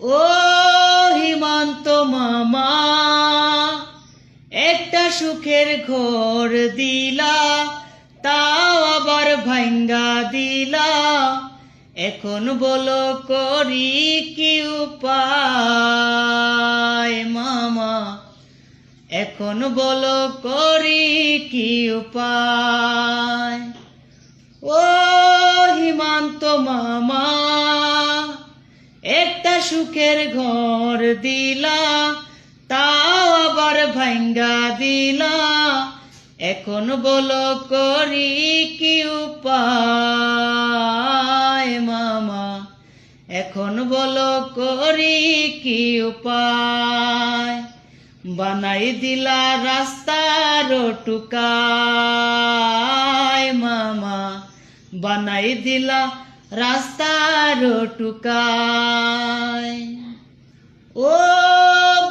ও হিমান্ত মামা, একটা সুখের ঘর দিলা, তাও আবার ভাঙ্গা দিলা। এখন বলো করি কি উপায় মামা, এখন বলো করি কি উপায়। ও হিমান্ত মামা, একটা সুখের ঘর দিলা, তাও আবার ভাঙ্গা দিলা। এখন বলো করি কি উপায় মামা, এখন বলো করি কি উপায়। বানাই দিলা রাস্তার টুকায় মামা, বানাই দিলা রাস্তার টুকায়। ও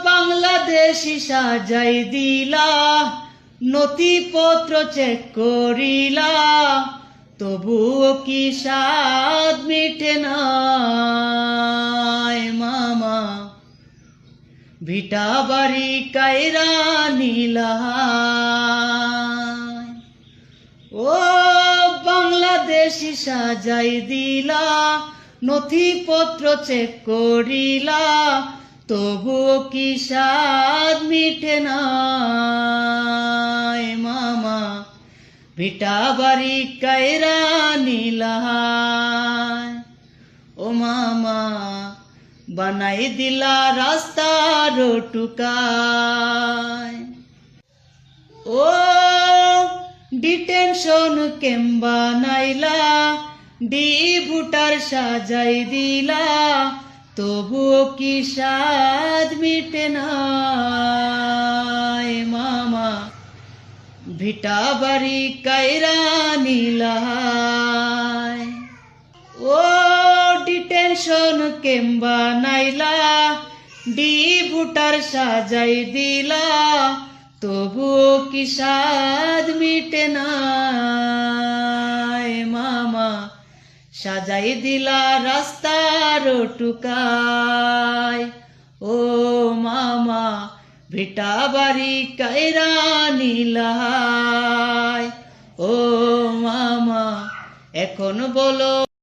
বাংলাদেশি সাজাই দিলা, নথিপত্র চেক করিলা, তবুও কি স্বাদ মিটে নাই মামা। ভিটা বাড়ি কায়রা নিলা। ও বাংলাদেশি সাজাই দিলা, নথিপত্র চেক করিলা, তবুও কি স্বাদ মিটে নাই মামা। ভিটা বাড়ি কায়রা নিলা। ও মামা, বানাই দিলা রাস্তার টুকায়। ও ডিটেনশন ক্যাম্প বানাইলা, ভোটার সাজাই দিলা, তবুও কি স্বাদ মিটে নাই মামা। ভিটা বাড়ি কায়রা নিলা। ও ডিটেনশন ক্যাম্প বানাইলা, ভোটার সাজাই দিলা, তবুও কি স্বাদ মিটে নাই মামা। সাজাই দিলা রাস্তার টুকায়। ও মামা, ভিটা বাড়ি কায়রা নিলা। ও মামা, এখন বলো